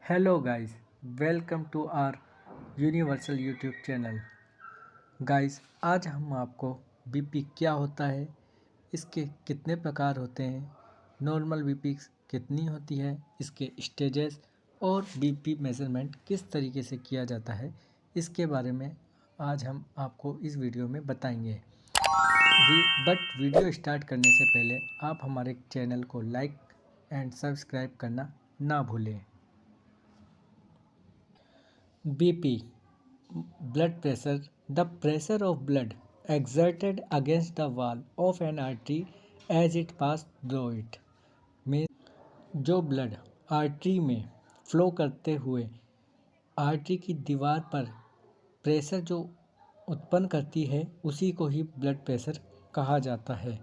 Hello guys, welcome to our universal YouTube channel. Guys, आज हम आपको बीपी क्या होता है, इसके कितने प्रकार होते हैं, नॉर्मल बीपी कितनी होती है, इसके स्टेजेस और बीपी मेजरमेंट किस तरीके से किया जाता है, इसके बारे में आज हम आपको इस वीडियो में बताएंगे। बट वीडियो स्टार्ट करने से पहले आप हमारे चैनल को लाइक एंड सब्सक्राइब करना ना भूलें। BP, blood pressure, the pressure of blood exerted against the wall of an artery as it passes through it। में जो ब्लड आर्टरी में फ्लो करते हुए आर्टरी की दीवार पर प्रेशर जो उत्पन्न करती है उसी को ही ब्लड प्रेशर कहा जाता है।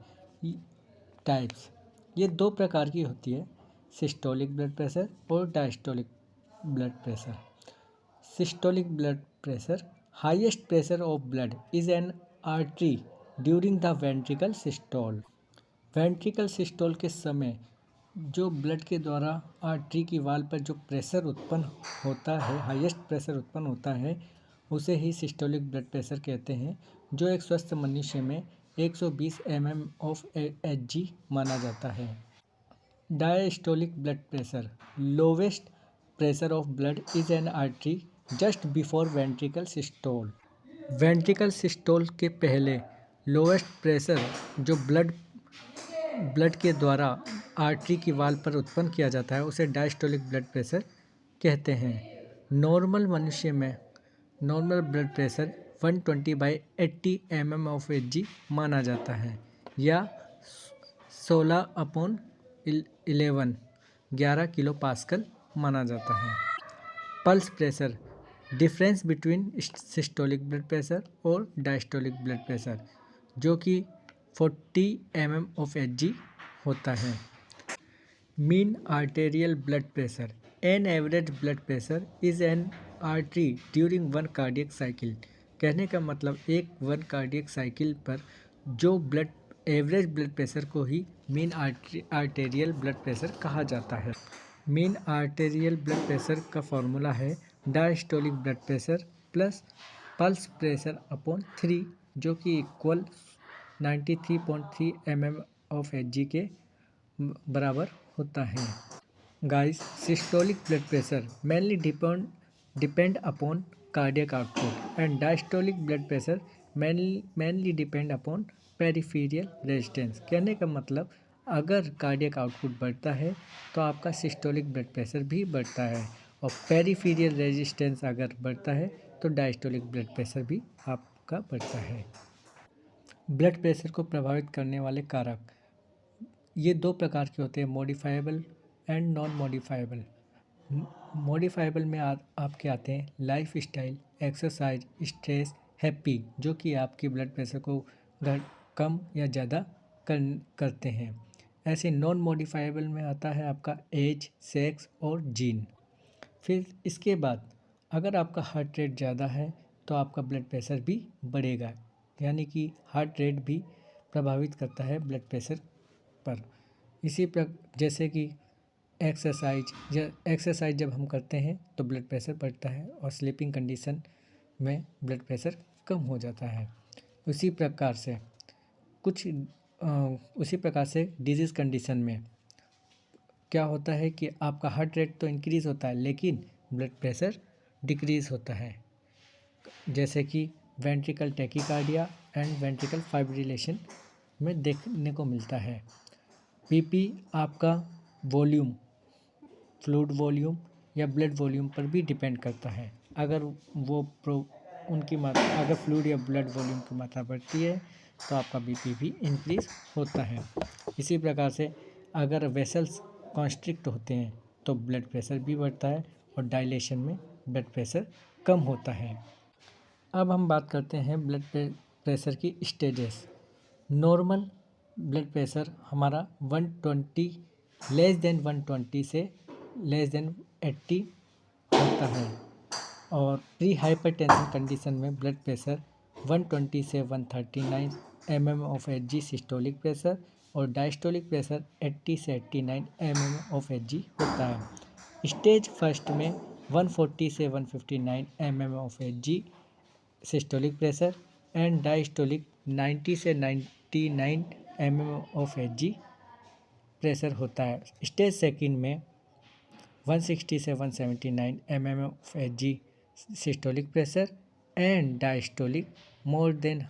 टाइप्स ये दो प्रकार की होती है, सिस्टोलिक ब्लड प्रेशर और diastolic blood pressure. Systolic blood pressure, highest pressure of blood is an artery during the ventricle systole। Ventricle systole के समय जो ब्लड के द्वारा आर्टरी की वॉल पर जो प्रेशर उत्पन्न होता है, हाईएस्ट प्रेशर उत्पन्न होता है, उसे ही सिस्टोलिक ब्लड प्रेशर कहते हैं, जो एक स्वस्थ मनुष्य में 120 mm ऑफ Hg माना जाता है। Diastolic blood pressure, lowest pressure of blood is an artery just before ventricle systole. Ventricle systole के पहले लोवेस्ट प्रेशर जो ब्लड के द्वारा आर्टरी की वॉल पर उत्पन्न किया जाता है उसे डायस्टोलिक ब्लड प्रेशर कहते हैं। नॉर्मल मनुष्य में normal blood pressure 120/80 mm of Hg माना जाता है या 16/11 किलो पास्कल माना जाता है। Pulse pressure, difference between systolic blood pressure और डायस्टोलिक ब्लड प्रेशर, जो कि 40 mm ऑफ Hg होता है। Mean arterial blood pressure, an average blood pressure is an artery during one cardiac cycle. कहने का मतलब एक वन कार्डियक साइकिल पर जो एवरेज ब्लड प्रेशर को ही मीन आर्टेरियल ब्लड प्रेशर कहा जाता है। मीन आर्टेरियल ब्लड प्रेशर का फॉर्मूला है diastolic blood pressure plus pulse pressure upon 3, जो कि इक्वल 93.3 mm ऑफ Hg के बराबर होता है। Guys, systolic blood pressure mainly depend upon cardiac output and diastolic blood pressure mainly depend upon peripheral resistance. कहने का मतलब अगर कार्डियक आउटपुट बढ़ता है तो आपका सिस्टोलिक ब्लड प्रेशर भी बढ़ता है, और पेरिफेरियल रेजिस्टेंस अगर बढ़ता है तो डायस्टोलिक ब्लड प्रेशर भी आपका बढ़ता है। ब्लड प्रेशर को प्रभावित करने वाले कारक ये दो प्रकार के होते हैं, modifiable and non modifiable. Modifiable में आपके आते हैं life style, exercise, stress, happy, जो कि आपकी ब्लड प्रेशर को कम या ज़्यादा करते हैं। ऐसे नॉन मॉडिफाइबल में आता है आपका एज, सेक्स और जीन। फिर इसके बाद अगर आपका हार्ट रेट ज़्यादा है तो आपका ब्लड प्रेशर भी बढ़ेगा, यानी कि हार्ट रेट भी प्रभावित करता है ब्लड प्रेशर पर। जैसे कि एक्सरसाइज जब हम करते हैं तो ब्लड प्रेशर बढ़ता है, और स्लीपिंग कंडीशन में ब्लड प्रेशर कम हो जाता है। उसी प्रकार से डिजीज़ कंडीशन में क्या होता है कि आपका हार्ट रेट तो इंक्रीज़ होता है लेकिन ब्लड प्रेशर डिक्रीज़ होता है, जैसे कि ventricle tachycardia and ventricle fibrillation में देखने को मिलता है। बीपी आपका वॉल्यूम, फ्लूइड वॉल्यूम या ब्लड वॉल्यूम पर भी डिपेंड करता है। अगर अगर फ्लूइड या ब्लड वॉल्यूम की मात्रा बढ़ती है तो आपका बीपी भी इंक्रीज होता है। इसी प्रकार से अगर वेसल्स कॉन्स्ट्रिक्ट होते हैं तो ब्लड प्रेशर भी बढ़ता है, और डायलेशन में ब्लड प्रेशर कम होता है। अब हम बात करते हैं ब्लड प्रेशर की स्टेजेस। नॉर्मल ब्लड प्रेशर हमारा 120 लेस देन 120 से लेस देन 80 होता है, और प्री हाइपरटेंशन कंडीशन में ब्लड प्रेशर 120 से 139 mm of Hg systolic pressure, और डायस्टोलिक प्रेशर 80 से 89 mm ऑफ Hg होता है। स्टेज फर्स्ट में 140 से 159 mm of Hg systolic pressure and diastolic 90 से 99 mm ऑफ Hg प्रेशर होता है। स्टेज सेकंड में 160 से 179 mm of Hg systolic pressure and diastolic more than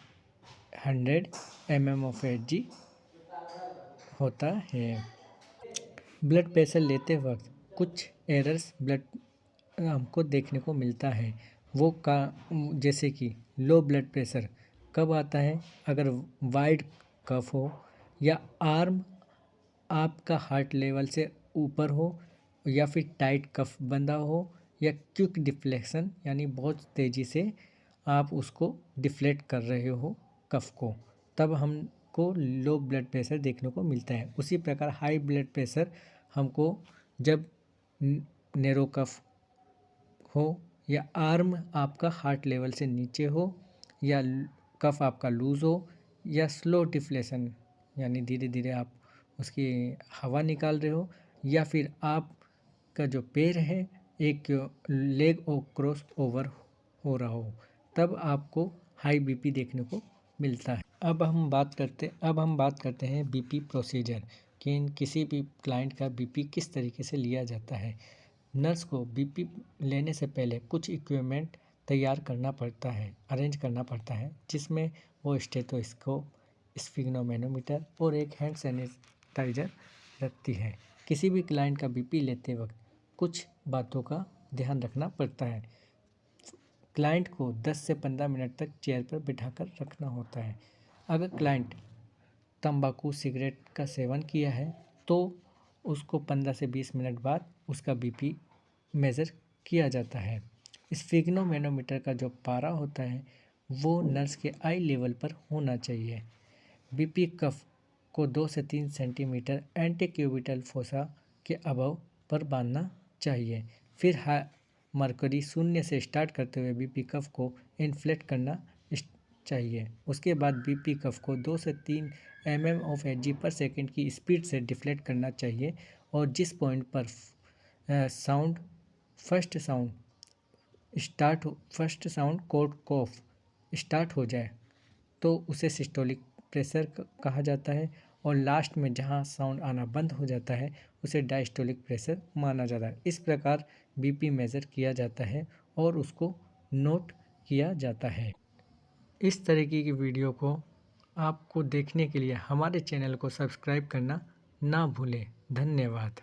100 mm of Hg होता है। ब्लड प्रेशर लेते वक्त कुछ एरर्स ब्लड हमको देखने को मिलता है, वो का जैसे कि लो ब्लड प्रेशर कब आता है, अगर वाइड कफ हो या आर्म आपका हार्ट लेवल से ऊपर हो या फिर टाइट कफ बंधा हो या क्विक डिफ्लेक्शन यानी बहुत तेज़ी से आप उसको डिफ्लेक्ट कर रहे हो कफ को, तब हमको लो ब्लड प्रेशर देखने को मिलता है। उसी प्रकार हाई ब्लड प्रेशर हमको जब नैरो कफ हो या आर्म आपका हार्ट लेवल से नीचे हो या कफ आपका लूज़ हो या स्लो डिफ्लेशन यानी धीरे धीरे आप उसकी हवा निकाल रहे हो या फिर आपका जो पैर है एक लेग और क्रॉस ओवर हो रहा हो, तब आपको हाई बीपी देखने को मिलता है। अब हम बात करते हैं बीपी प्रोसीजर कि किसी भी क्लाइंट का बीपी किस तरीके से लिया जाता है। नर्स को बीपी लेने से पहले कुछ इक्विपमेंट तैयार करना पड़ता है, अरेंज करना पड़ता है, जिसमें वो स्टेथोस्कोप, स्फिग्नोमेनोमीटर और एक हैंड सैनिटाइजर रखती है। किसी भी क्लाइंट का बीपी लेते वक्त कुछ बातों का ध्यान रखना पड़ता है। क्लाइंट को 10 से 15 मिनट तक चेयर पर बिठाकर रखना होता है। अगर क्लाइंट तंबाकू सिगरेट का सेवन किया है तो उसको 15 से 20 मिनट बाद उसका बीपी मेज़र किया जाता है। स्फिग्नोमेनोमीटर का जो पारा होता है वो नर्स के आई लेवल पर होना चाहिए। बीपी कफ को 2 से 3 सेंटीमीटर एंटीक्यूबिटल फोसा के अबव पर बांधना चाहिए। फिर मरकरी शून्य से स्टार्ट करते हुए बीपी कफ को इन्फ्लेट करना चाहिए। उसके बाद बीपी कफ को 2 से 3 mm ऑफ Hg पर सेकेंड की स्पीड से डिफ्लेट करना चाहिए और जिस पॉइंट पर फर्स्ट साउंड कोड कॉफ स्टार्ट हो जाए तो उसे सिस्टोलिक प्रेशर कहा जाता है और लास्ट में जहां साउंड आना बंद हो जाता है उसे डायस्टोलिक प्रेशर माना जाता है। इस प्रकार बीपी मेज़र किया जाता है और उसको नोट किया जाता है। इस तरीके की वीडियो को आपको देखने के लिए हमारे चैनल को सब्सक्राइब करना ना भूलें। धन्यवाद।